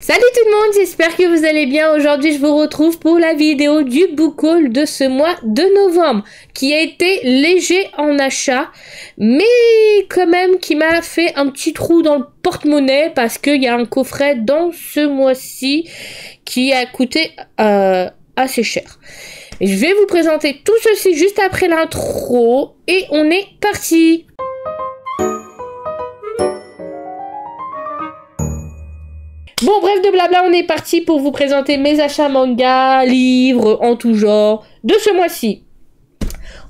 Salut tout le monde, j'espère que vous allez bien. Aujourd'hui, je vous retrouve pour la vidéo du book haul de ce mois de novembre, qui a été léger en achat, mais quand même qui m'a fait un petit trou dans le porte-monnaie parce qu'il y a un coffret dans ce mois-ci qui a coûté assez cher. Je vais vous présenter tout ceci juste après l'intro et on est parti. Bon, bref de blabla, on est parti pour vous présenter mes achats manga, livres en tout genre de ce mois-ci.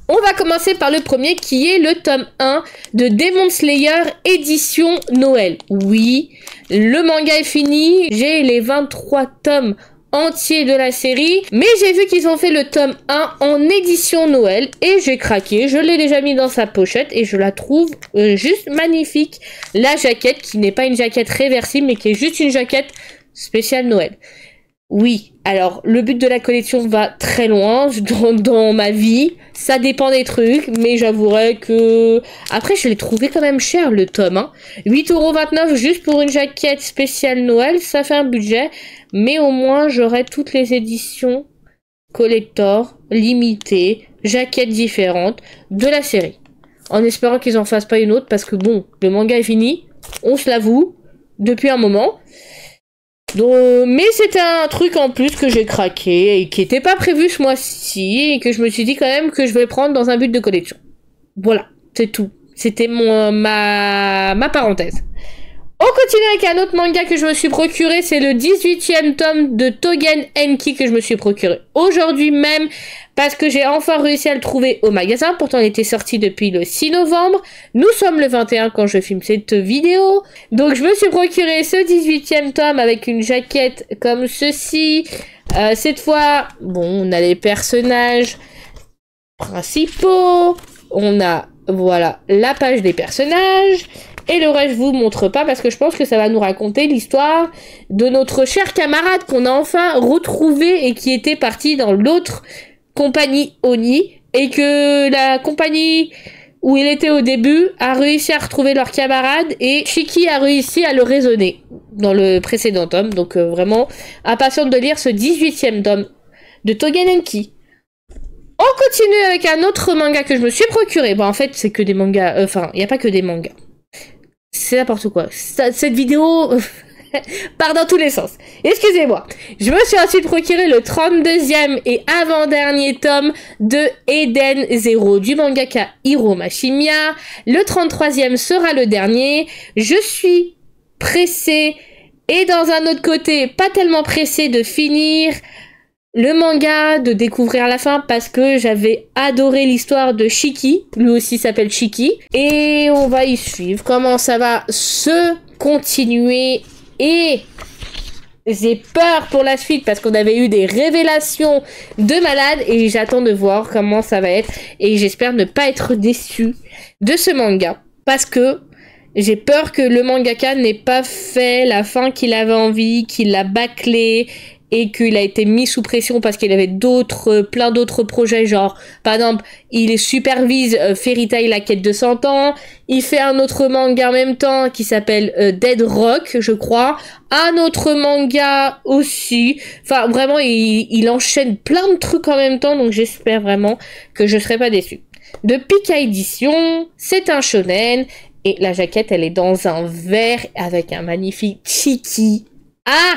On va commencer par le premier qui est le tome 1 de Demon Slayer édition Noël. Oui, le manga est fini, j'ai les 23 tomes entiers de la série, mais j'ai vu qu'ils ont fait le tome 1 en édition Noël et j'ai craqué, je l'ai déjà mis dans sa pochette et je la trouve juste magnifique. La jaquette qui n'est pas une jaquette réversible mais qui est juste une jaquette spéciale Noël. Oui, alors le but de la collection va très loin dans ma vie, ça dépend des trucs, mais j'avouerai que... Après je l'ai trouvé quand même cher le tome, hein. 8,29€ juste pour une jaquette spéciale Noël, ça fait un budget, mais au moins j'aurai toutes les éditions collector, limitées, jaquettes différentes de la série. En espérant qu'ils en fassent pas une autre, parce que bon, le manga est fini, on se l'avoue, depuis un moment. Donc, mais c'était un truc en plus que j'ai craqué et qui était pas prévu ce mois-ci et que je me suis dit quand même que je vais prendre dans un but de collection. Voilà, c'est tout. C'était ma parenthèse. On continue avec un autre manga que je me suis procuré, c'est le 18e tome de Tougen Enki que je me suis procuré aujourd'hui même parce que j'ai enfin réussi à le trouver au magasin, pourtant il était sorti depuis le 6 novembre, nous sommes le 21 quand je filme cette vidéo, donc je me suis procuré ce 18e tome avec une jaquette comme ceci, cette fois, bon, on a les personnages principaux, on a, voilà, la page des personnages. Et le reste, je vous montre pas parce que je pense que ça va nous raconter l'histoire de notre cher camarade qu'on a enfin retrouvé et qui était parti dans l'autre compagnie Oni et que la compagnie où il était au début a réussi à retrouver leur camarade et Shiki a réussi à le raisonner dans le précédent tome. Donc vraiment impatiente de lire ce 18e tome de Tougen Enki. On continue avec un autre manga que je me suis procuré. Bon, en fait, c'est que des mangas. Enfin, il n'y a pas que des mangas. C'est n'importe quoi. Cette vidéo part dans tous les sens. Excusez-moi. Je me suis ensuite procuré le 32e et avant-dernier tome de Eden Zero du mangaka Hiro Mashimiya. Le 33e sera le dernier. Je suis pressée et dans un autre côté, pas tellement pressée de finir le manga, de découvrir la fin parce que j'avais adoré l'histoire de Shiki, lui aussi s'appelle Shiki, et on va y suivre comment ça va se continuer et j'ai peur pour la suite parce qu'on avait eu des révélations de malade et j'attends de voir comment ça va être et j'espère ne pas être déçue de ce manga parce que j'ai peur que le mangaka n'ait pas fait la fin qu'il avait envie, qu'il l'a bâclé et qu'il a été mis sous pression parce qu'il avait plein d'autres projets, genre, par exemple, il supervise Fairy Tail, la quête de 100 ans, il fait un autre manga en même temps qui s'appelle Dead Rock, je crois, un autre manga aussi, enfin, vraiment, il enchaîne plein de trucs en même temps, donc j'espère vraiment que je serai pas déçue. De Pika Édition, c'est un shonen, et la jaquette, elle est dans un vert avec un magnifique Shiki. Ah!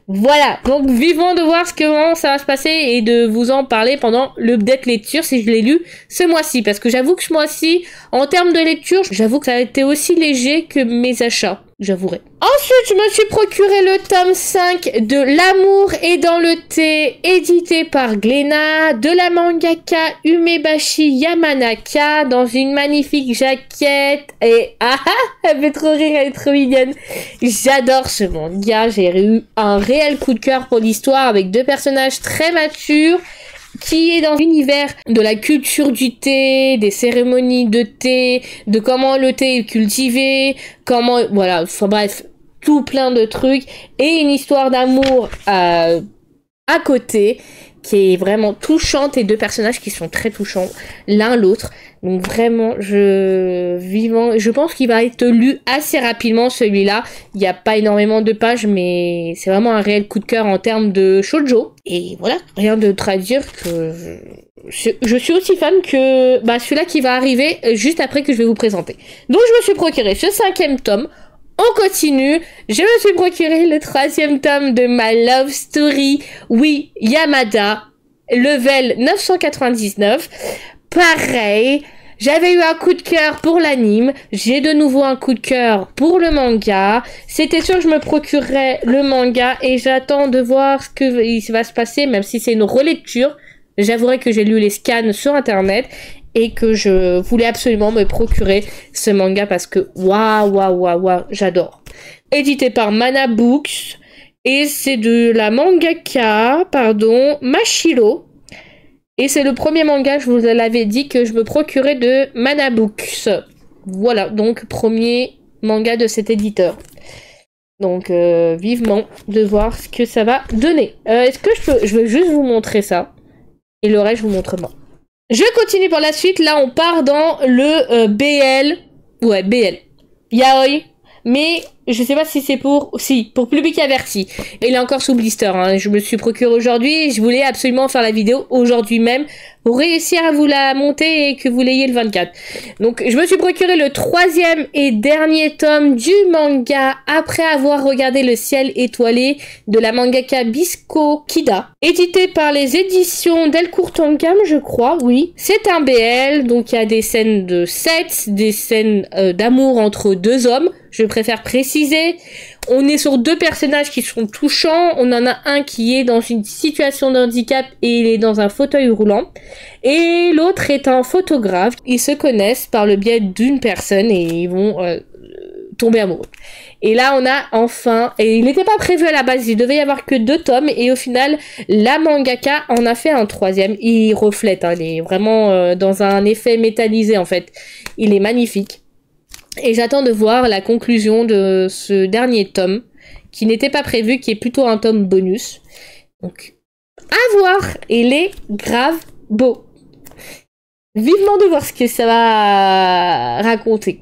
Voilà, donc vivons de voir comment ça va se passer et de vous en parler pendant l'update lecture si je l'ai lu ce mois-ci. Parce que j'avoue que ce mois-ci, en termes de lecture, j'avoue que ça a été aussi léger que mes achats, j'avouerai. Ensuite, je me suis procuré le tome 5 de L'amour est dans le thé, édité par Glénat, de la mangaka Umebashi Yamanaka, dans une magnifique jaquette. Et elle fait trop rire, elle est trop mignonne. J'adore ce manga, j'ai eu un réel coup de cœur pour l'histoire avec deux personnages très matures qui est dans l'univers de la culture du thé, des cérémonies de thé, de comment le thé est cultivé, comment, voilà, enfin bref, tout plein de trucs, et une histoire d'amour à côté, qui est vraiment touchante, et deux personnages qui sont très touchants l'un l'autre. Donc vraiment, je pense qu'il va être lu assez rapidement celui-là. Il n'y a pas énormément de pages, mais c'est vraiment un réel coup de cœur en termes de shoujo. Et voilà, rien d'autre à dire que je suis aussi fan que celui-là qui va arriver juste après que je vais vous présenter. Donc je me suis procuré ce 5e tome. On continue, je me suis procuré le 3e tome de My Love Story, oui, Yamada, level 999. Pareil, j'avais eu un coup de cœur pour l'anime, j'ai de nouveau un coup de cœur pour le manga. C'était sûr que je me procurerais le manga et j'attends de voir ce que va se passer, même si c'est une relecture. J'avouerai que j'ai lu les scans sur internet et que je voulais absolument me procurer ce manga parce que waouh, j'adore. Édité par Mana Books et c'est de la mangaka, Mashiro. Et c'est le premier manga, je vous l'avais dit, que je me procurais de Mana Books. Voilà, donc premier manga de cet éditeur. Donc vivement de voir ce que ça va donner. Est-ce que je vais juste vous montrer ça. Et le reste, je vous montre moi. Je continue pour la suite. Là, on part dans le BL. Ouais, BL. Yaoi. Mais je sais pas si c'est pour public averti. Et il est encore sous blister. Hein. Je me suis procuré aujourd'hui. Je voulais absolument faire la vidéo aujourd'hui même pour réussir à vous la monter et que vous l'ayez le 24. Donc, je me suis procuré le 3e et dernier tome du manga après avoir regardé Le ciel étoilé de la mangaka Bisco Kida. Édité par les éditions Delcourt Tonkam, je crois, oui. C'est un BL, donc il y a des scènes de sexe, des scènes d'amour entre deux hommes. Je préfère préciser. On est sur deux personnages qui sont touchants. On en a un qui est dans une situation de handicap et il est dans un fauteuil roulant. Et l'autre est un photographe. Ils se connaissent par le biais d'une personne et ils vont tomber amoureux. Et là, on a enfin... Et il n'était pas prévu à la base. Il devait y avoir que 2 tomes. Et au final, la mangaka en a fait un 3e. Il reflète. Hein, il est vraiment dans un effet métallisé, en fait. Il est magnifique. Et j'attends de voir la conclusion de ce dernier tome, qui n'était pas prévu, qui est plutôt un tome bonus. Donc, à voir. Il est grave beau. Vivement de voir ce que ça va raconter.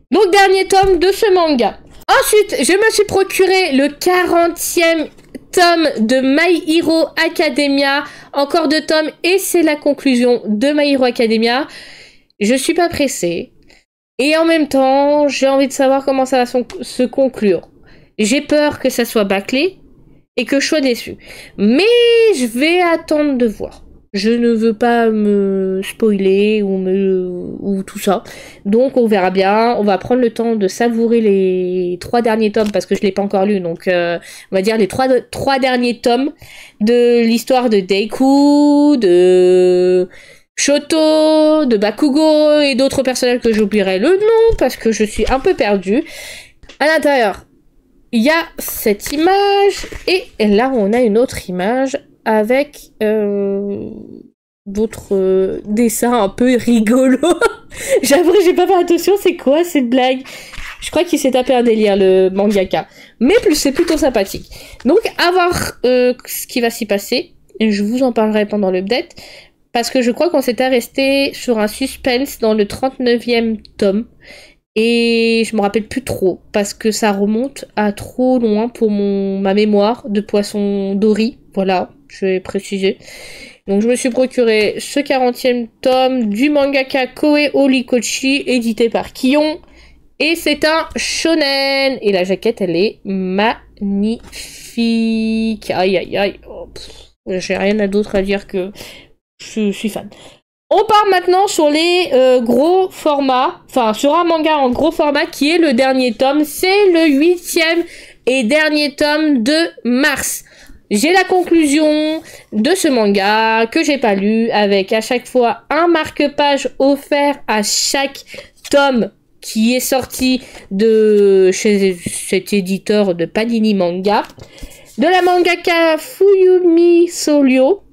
Donc, dernier tome de ce manga. Ensuite, je me suis procuré le 40e tome de My Hero Academia. Encore 2 tomes et c'est la conclusion de My Hero Academia. Je suis pas pressée. Et en même temps, j'ai envie de savoir comment ça va se conclure. J'ai peur que ça soit bâclé et que je sois déçue. Mais je vais attendre de voir. Je ne veux pas me spoiler ou tout ça. Donc on verra bien. On va prendre le temps de savourer les 3 derniers tomes parce que je ne l'ai pas encore lu. Donc on va dire les 3 derniers tomes de l'histoire de Deiku, de Shoto, de Bakugo et d'autres personnages que j'oublierai le nom parce que je suis un peu perdue. À l'intérieur, il y a cette image et là on a une autre image avec d'autres dessins un peu rigolos. J'avoue que j'ai pas fait attention, c'est quoi cette blague? Je crois qu'il s'est tapé un délire, le mangaka. Mais c'est plutôt sympathique. Donc, à voir ce qui va s'y passer. Je vous en parlerai pendant l'update. Parce que je crois qu'on s'était resté sur un suspense dans le 39e tome. Et je me rappelle plus trop. Parce que ça remonte à trop loin pour ma mémoire de poisson Dory. Voilà, je vais préciser. Donc je me suis procuré ce 40e tome du mangaka Koe Horikoshi, édité par Kion. Et c'est un shonen. Et la jaquette, elle est magnifique. Aïe, aïe, aïe. Oh, j'ai rien d'autre à dire que je suis fan. On part maintenant sur les gros formats. Enfin, sur un manga en gros format qui est le dernier tome. C'est le 8e et dernier tome de mars. J'ai la conclusion de ce manga que j'ai pas lu avec à chaque fois un marque-page offert à chaque tome qui est sorti de chez cet éditeur de Panini Manga. De la mangaka Fuyumi Solio.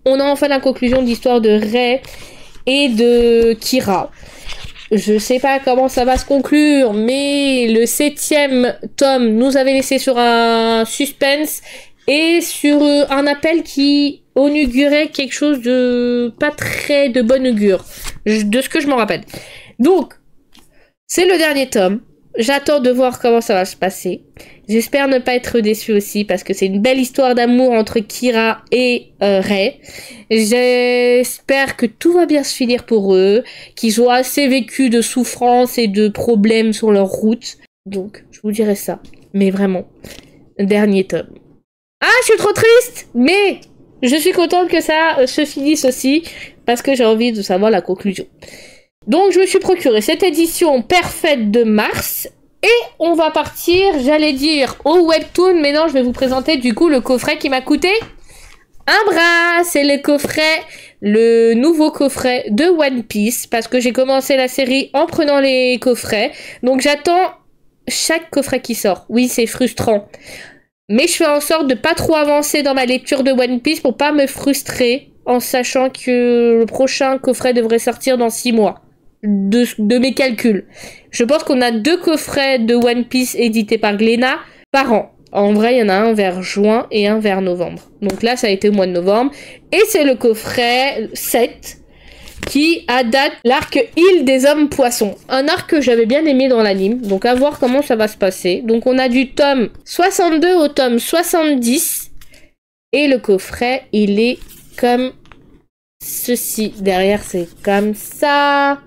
On a enfin la conclusion de l'histoire de Rei et de Kira. Je sais pas comment ça va se conclure, mais le 7e tome nous avait laissé sur un suspense. et sur un appel qui augurait quelque chose de pas très de bon augure, de ce que je m'en rappelle. Donc, c'est le dernier tome. J'attends de voir comment ça va se passer. J'espère ne pas être déçue aussi parce que c'est une belle histoire d'amour entre Kira et Rei. J'espère que tout va bien se finir pour eux, qu'ils ont assez vécu de souffrances et de problèmes sur leur route. Donc, je vous dirai ça. Mais vraiment, dernier tome. Ah, je suis trop triste, mais je suis contente que ça se finisse aussi parce que j'ai envie de savoir la conclusion. Donc je me suis procuré cette édition parfaite de mars et on va partir, j'allais dire, au webtoon, mais non, je vais vous présenter du coup le coffret qui m'a coûté un bras. C'est le nouveau coffret de One Piece parce que j'ai commencé la série en prenant les coffrets. Donc j'attends chaque coffret qui sort. Oui, c'est frustrant. Mais je fais en sorte de pas trop avancer dans ma lecture de One Piece pour pas me frustrer en sachant que le prochain coffret devrait sortir dans 6 mois. De mes calculs. Je pense qu'on a 2 coffrets de One Piece édités par Glénat par an. En vrai, il y en a un vers juin et un vers novembre. Donc là, ça a été au mois de novembre. Et c'est le coffret 7 qui a date l'arc Île des Hommes Poissons. Un arc que j'avais bien aimé dans l'anime. Donc à voir comment ça va se passer. Donc on a du tome 62 au tome 70. Et le coffret, il est comme ceci. Derrière, c'est comme ça.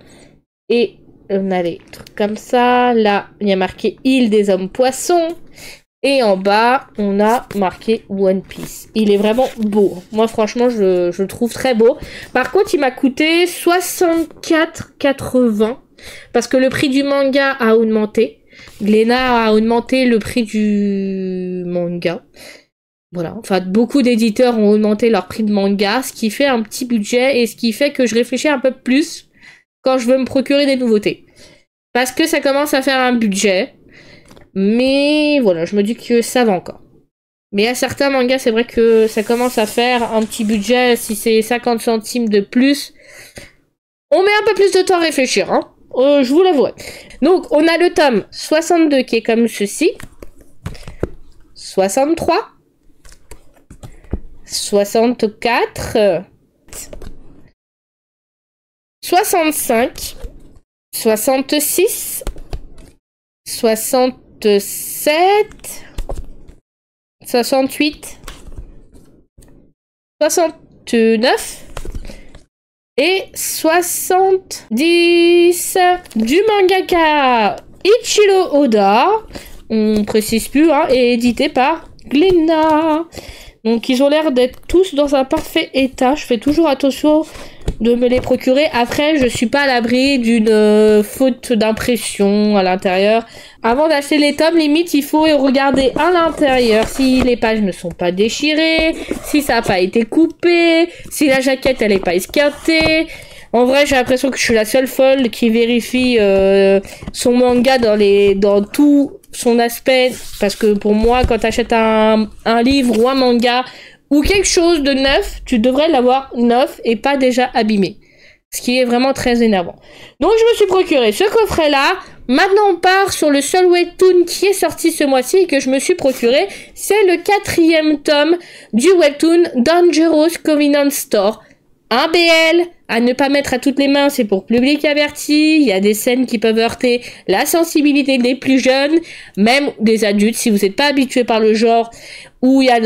Et on a des trucs comme ça. Là, il y a marqué Île des Hommes Poissons. Et en bas, on a marqué One Piece. Il est vraiment beau. Moi, franchement, je le trouve très beau. Par contre, il m'a coûté 64,80 parce que le prix du manga a augmenté. Glénat a augmenté le prix du manga. Voilà. Enfin, beaucoup d'éditeurs ont augmenté leur prix de manga, ce qui fait un petit budget et ce qui fait que je réfléchis un peu plus quand je veux me procurer des nouveautés. Parce que ça commence à faire un budget. Mais voilà, je me dis que ça va encore. Mais à certains mangas, c'est vrai que ça commence à faire un petit budget. Si c'est 50 centimes de plus, on met un peu plus de temps à réfléchir, hein. Je vous l'avouerai. Donc, on a le tome 62 qui est comme ceci. 63. 64. 65. 66. 67, 68, 69 et 70 du mangaka Ichiro Oda, on précise plus, hein, et édité par Glénat. Donc ils ont l'air d'être tous dans un parfait état. Je fais toujours attention de me les procurer. Après, je suis pas à l'abri d'une faute d'impression à l'intérieur. Avant d'acheter les tomes, limite, il faut regarder à l'intérieur si les pages ne sont pas déchirées, si ça n'a pas été coupé, si la jaquette elle est pas esquintée. En vrai, j'ai l'impression que je suis la seule folle qui vérifie son manga dans tout son aspect. Parce que pour moi, quand t'achètes un livre ou un manga ou quelque chose de neuf, tu devrais l'avoir neuf et pas déjà abîmé. Ce qui est vraiment très énervant. Donc je me suis procuré ce coffret-là. Maintenant on part sur le seul webtoon qui est sorti ce mois-ci et que je me suis procuré. C'est le 4e tome du webtoon Dangerous Covenant Store. Un BL à ne pas mettre à toutes les mains, c'est pour public averti. Il y a des scènes qui peuvent heurter la sensibilité des plus jeunes, même des adultes si vous n'êtes pas habitué par le genre, où il y a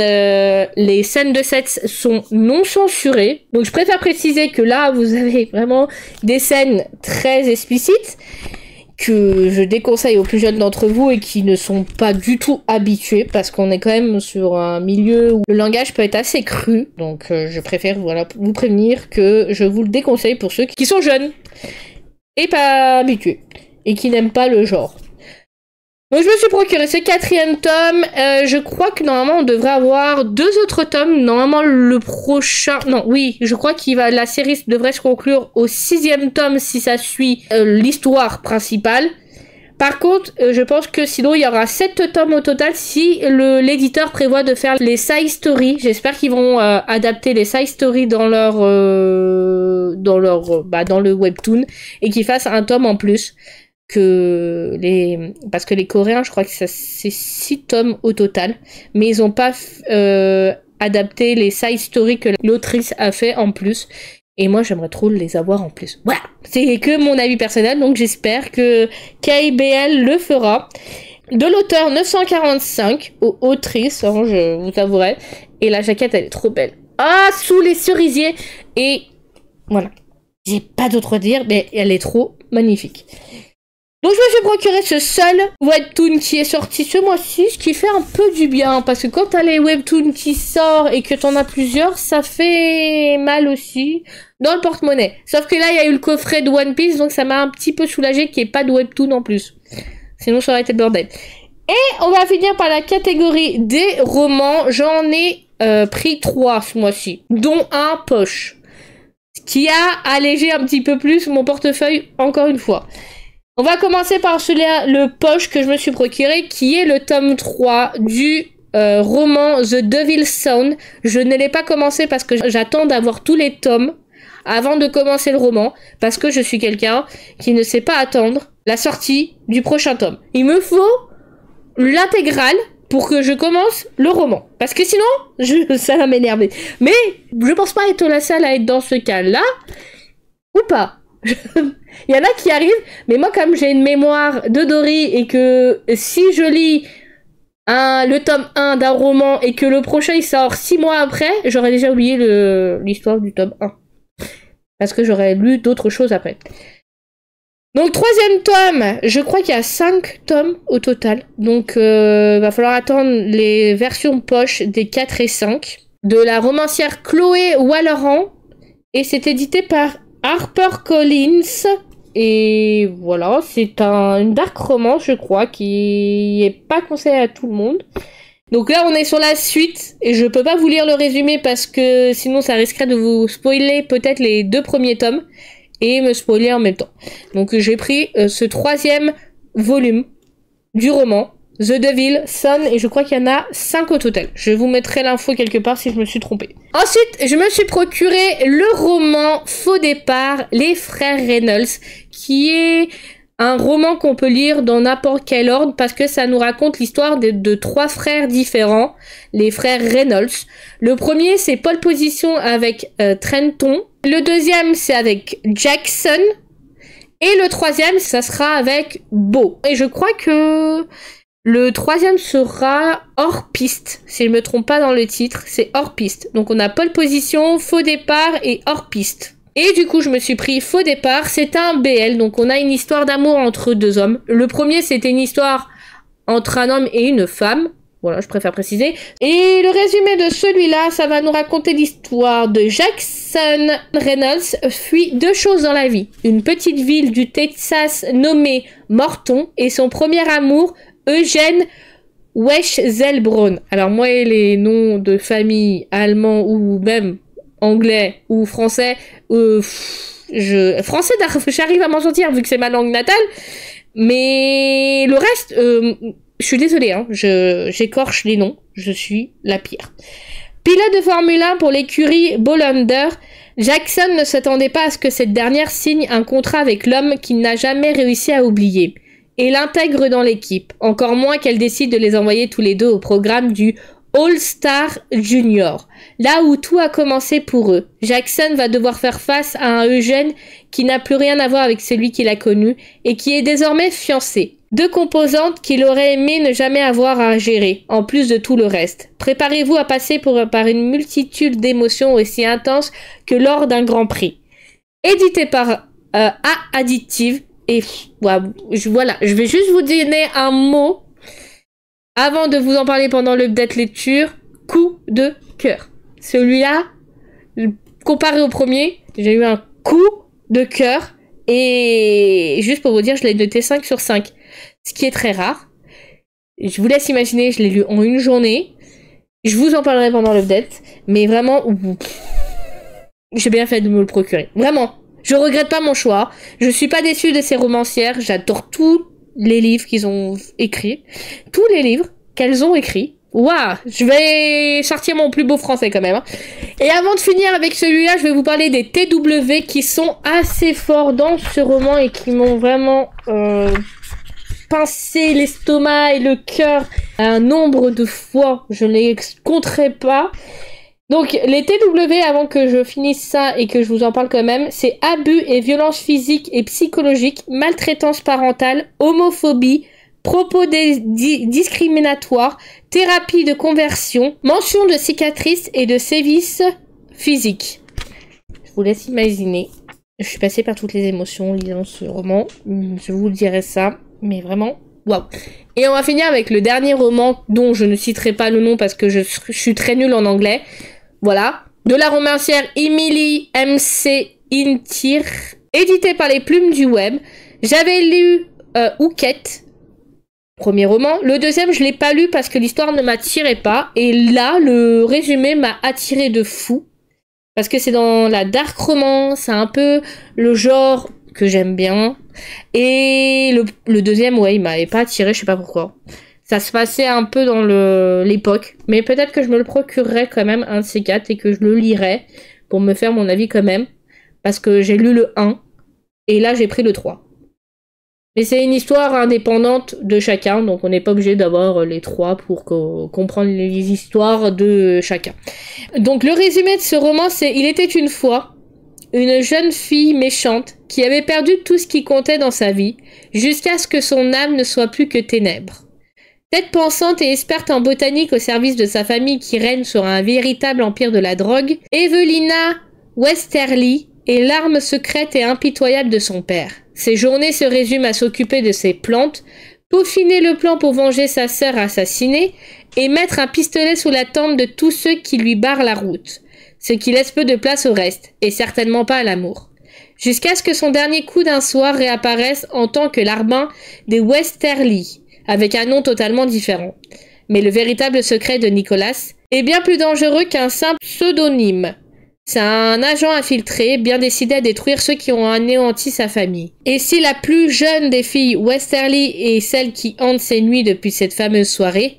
les scènes de sexe sont non censurées. Donc je préfère préciser que là vous avez vraiment des scènes très explicites que je déconseille aux plus jeunes d'entre vous et qui ne sont pas du tout habitués parce qu'on est quand même sur un milieu où le langage peut être assez cru. Donc je préfère vous prévenir que je vous le déconseille pour ceux qui sont jeunes et pas habitués et qui n'aiment pas le genre. Donc je me suis procuré ce 4e tome. Je crois que normalement on devrait avoir 2 autres tomes. Normalement le prochain... Non, oui, je crois la série devrait se conclure au 6e tome si ça suit l'histoire principale. Par contre, je pense que sinon il y aura 7 tomes au total si l'éditeur prévoit de faire les side stories. J'espère qu'ils vont adapter les side stories dans le webtoon et qu'ils fassent un tome en plus. que parce que les Coréens, je crois que c'est 6 tomes au total, mais ils ont pas adapté les side stories que l'autrice a fait en plus. Et moi, j'aimerais trop les avoir en plus. Voilà, c'est que mon avis personnel, donc j'espère que KBL le fera. De l'auteur 945 aux autrices, hein, je vous avouerai. Et la jaquette, elle est trop belle. Ah, sous les cerisiers. Et voilà, j'ai pas d'autre à dire, mais elle est trop magnifique. Donc je me suis procuré ce seul webtoon qui est sorti ce mois-ci, ce qui fait un peu du bien, parce que quand t'as les webtoons qui sortent et que t'en as plusieurs, ça fait mal aussi dans le porte-monnaie. Sauf que là, il y a eu le coffret de One Piece, donc ça m'a un petit peu soulagé qu'il n'y ait pas de webtoon en plus. Sinon, ça aurait été le bordel. Et on va finir par la catégorie des romans. J'en ai pris 3 ce mois-ci, dont un poche, ce qui a allégé un petit peu plus mon portefeuille encore une fois. On va commencer par celui-là, le poche que je me suis procuré, qui est le tome 3 du roman The Devil's Son. Je ne l'ai pas commencé parce que j'attends d'avoir tous les tomes avant de commencer le roman, parce que je suis quelqu'un qui ne sait pas attendre la sortie du prochain tome. Il me faut l'intégrale pour que je commence le roman. Parce que sinon, ça va m'énerver. Mais je pense pas être la seule à être dans ce cas-là, ou pas. Il y en a qui arrivent, mais moi comme j'ai une mémoire de Dory et que si je lis le tome 1 d'un roman et que le prochain il sort 6 mois après, j'aurais déjà oublié l'histoire du tome 1. Parce que j'aurais lu d'autres choses après. Donc 3e tome, je crois qu'il y a 5 tomes au total. Donc va falloir attendre les versions poche des 4 et 5. De la romancière Chloé Walleran. Et c'est édité par HarperCollins. Et voilà, c'est une dark romance, je crois, qui est pas conseillé à tout le monde. Donc là, on est sur la suite, et je peux pas vous lire le résumé parce que sinon ça risquerait de vous spoiler peut-être les 2 premiers tomes, et me spoiler en même temps. Donc j'ai pris ce 3e volume du roman, The Devil's Son, et je crois qu'il y en a 5 au total. Je vous mettrai l'info quelque part si je me suis trompée. Ensuite, je me suis procuré le roman Faux départ, Les Frères Reynolds, qui est un roman qu'on peut lire dans n'importe quel ordre parce que ça nous raconte l'histoire de 3 frères différents, les frères Reynolds. Le premier, c'est Pole Position avec Trenton. Le deuxième, c'est avec Jackson. Et le 3e, ça sera avec Beau. Et je crois que le 3e sera hors piste, si je me trompe pas dans le titre, c'est hors piste. Donc on a Pole Position, Faux départ et hors piste. Et du coup, je me suis pris Faux départ, c'est un BL, donc on a une histoire d'amour entre 2 hommes. Le premier, c'était une histoire entre un homme et une femme. Voilà, je préfère préciser. Et le résumé de celui-là, ça va nous raconter l'histoire de Jackson Reynolds fuit 2 choses dans la vie. Une petite ville du Texas nommée Morton et son premier amour, Eugène Weschzelbraun. Alors moi, les noms de famille allemands ou même anglais ou français, français, j'arrive à m'en sortir vu que c'est ma langue natale, mais le reste, je suis désolée, hein, j'écorche les noms, je suis la pire. Pilote de Formule 1 pour l'écurie Bolander, Jackson ne s'attendait pas à ce que cette dernière signe un contrat avec l'homme qu'il n'a jamais réussi à oublier, et l'intègre dans l'équipe, encore moins qu'elle décide de les envoyer tous les deux au programme du All-Star Junior, là où tout a commencé pour eux. Jackson va devoir faire face à un Eugène qui n'a plus rien à voir avec celui qu'il a connu et qui est désormais fiancé. 2 composantes qu'il aurait aimé ne jamais avoir à gérer, en plus de tout le reste. Préparez-vous à passer par une multitude d'émotions aussi intenses que lors d'un Grand Prix. Édité par Addictive, et voilà, je vais juste vous donner un mot avant de vous en parler pendant l'update lecture. Coup de cœur. Celui-là, comparé au premier, j'ai eu un coup de cœur. Et juste pour vous dire, je l'ai noté 5 sur 5. Ce qui est très rare. Je vous laisse imaginer, je l'ai lu en une journée. Je vous en parlerai pendant l'update. Mais vraiment, j'ai bien fait de me le procurer. Vraiment. Je regrette pas mon choix. Je suis pas déçue de ces romancières. J'adore tous les livres qu'ils ont écrits. Tous les livres qu'elles ont écrits. Waouh, je vais sortir mon plus beau français quand même. Hein. Et avant de finir avec celui-là, je vais vous parler des TW qui sont assez forts dans ce roman et qui m'ont vraiment pincé l'estomac et le cœur un nombre de fois. Je ne les compterai pas. Donc les TW, avant que je finisse ça et que je vous en parle quand même, c'est abus et violences physiques et psychologiques, maltraitance parentale, homophobie, propos discriminatoires, thérapie de conversion, mention de cicatrices et de sévices physiques. Je vous laisse imaginer. Je suis passée par toutes les émotions en lisant ce roman. Je vous dirai ça, mais vraiment, waouh. Et on va finir avec le dernier roman dont je ne citerai pas le nom parce que je suis très nulle en anglais. Voilà. De la romancière Emily M.C. Intir, édité par les Plumes du Web. J'avais lu Houquette, premier roman. Le deuxième, je l'ai pas lu parce que l'histoire ne m'attirait pas. Et là, le résumé m'a attiré de fou. Parce que c'est dans la dark romance, c'est un peu le genre que j'aime bien. Et le deuxième, ouais, il m'avait pas attiré, je sais pas pourquoi. Ça se passait un peu dans l'époque. Mais peut-être que je me le procurerais quand même, un de ces quatre, et que je le lirais pour me faire mon avis quand même. Parce que j'ai lu le 1, et là j'ai pris le 3. Mais c'est une histoire indépendante de chacun, donc on n'est pas obligé d'avoir les 3 pour comprendre les histoires de chacun. Donc le résumé de ce roman, c'est « Il était une fois une jeune fille méchante qui avait perdu tout ce qui comptait dans sa vie, jusqu'à ce que son âme ne soit plus que ténèbres. Tête pensante et experte en botanique au service de sa famille qui règne sur un véritable empire de la drogue, Evelina Westerly est l'arme secrète et impitoyable de son père. Ses journées se résument à s'occuper de ses plantes, peaufiner le plan pour venger sa sœur assassinée et mettre un pistolet sous la tempe de tous ceux qui lui barrent la route, ce qui laisse peu de place au reste, et certainement pas à l'amour. Jusqu'à ce que son dernier coup d'un soir réapparaisse en tant que larbin des Westerly, avec un nom totalement différent. Mais le véritable secret de Nicolas est bien plus dangereux qu'un simple pseudonyme. C'est un agent infiltré, bien décidé à détruire ceux qui ont anéanti sa famille. Et si la plus jeune des filles Westerly est celle qui hante ses nuits depuis cette fameuse soirée,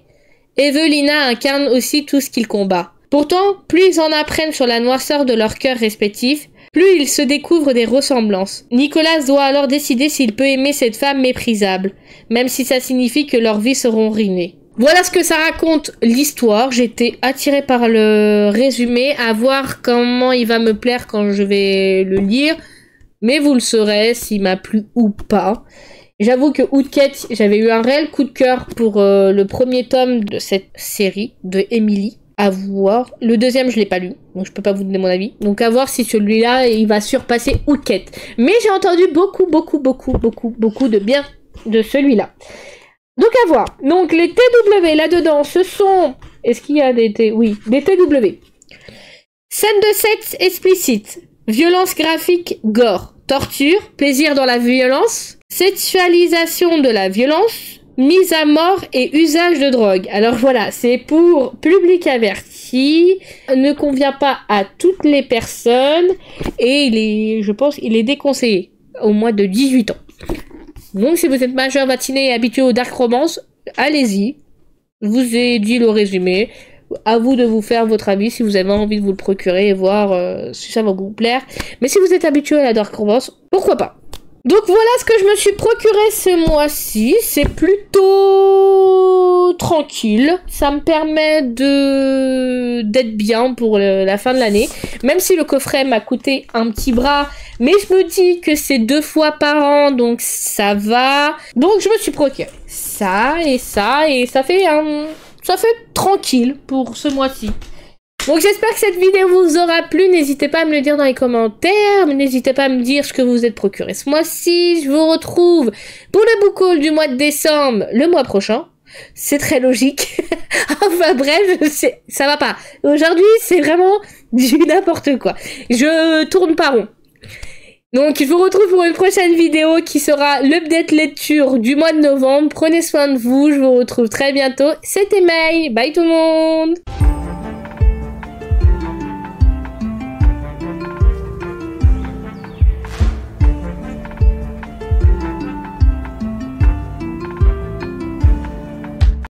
Evelina incarne aussi tout ce qu'il combat. Pourtant, plus ils en apprennent sur la noirceur de leurs cœurs respectifs, plus ils se découvrent des ressemblances. Nicolas doit alors décider s'il peut aimer cette femme méprisable, même si ça signifie que leurs vies seront ruinées. Voilà ce que ça raconte l'histoire. J'étais attirée par le résumé, à voir comment il va me plaire quand je vais le lire. Mais vous le saurez s'il m'a plu ou pas. J'avoue que Houquette, j'avais eu un réel coup de cœur pour le premier tome de cette série de Emily. À voir. Le deuxième, je l'ai pas lu, donc je peux pas vous donner mon avis. Donc à voir si celui-là, il va surpasser Houquette. Mais j'ai entendu beaucoup de bien de celui-là. Donc à voir. Donc les TW là-dedans, ce sont... Est-ce qu'il y a des T? Oui, des TW. Scène de sexe explicite. Violence graphique, gore. Torture, plaisir dans la violence. Sexualisation de la violence. Mise à mort et usage de drogue. Alors voilà, c'est pour public averti. Ne convient pas à toutes les personnes. Et je pense qu'il est déconseillé au moins de 18 ans. Donc si vous êtes majeur, vacciné et habitué au dark romance, allez-y. Je vous ai dit le résumé. À vous de vous faire votre avis si vous avez envie de vous le procurer et voir si ça va vous plaire. Mais si vous êtes habitué à la dark romance, pourquoi pas. Donc voilà ce que je me suis procuré ce mois-ci. C'est plutôt tranquille. Ça me permet d'être bien pour la fin de l'année. Même si le coffret m'a coûté un petit bras. Mais je me dis que c'est 2 fois par an, donc ça va. Donc je me suis procuré ça. Et ça fait tranquille pour ce mois-ci. Donc j'espère que cette vidéo vous aura plu, n'hésitez pas à me le dire dans les commentaires, n'hésitez pas à me dire ce que vous êtes procuré ce mois-ci. Je vous retrouve pour le book haul du mois de décembre le mois prochain. C'est très logique. Enfin bref, ça va pas. Aujourd'hui c'est vraiment du n'importe quoi. Je tourne pas rond. Donc je vous retrouve pour une prochaine vidéo qui sera l'update lecture du mois de novembre. Prenez soin de vous, je vous retrouve très bientôt. C'était May, bye tout le monde.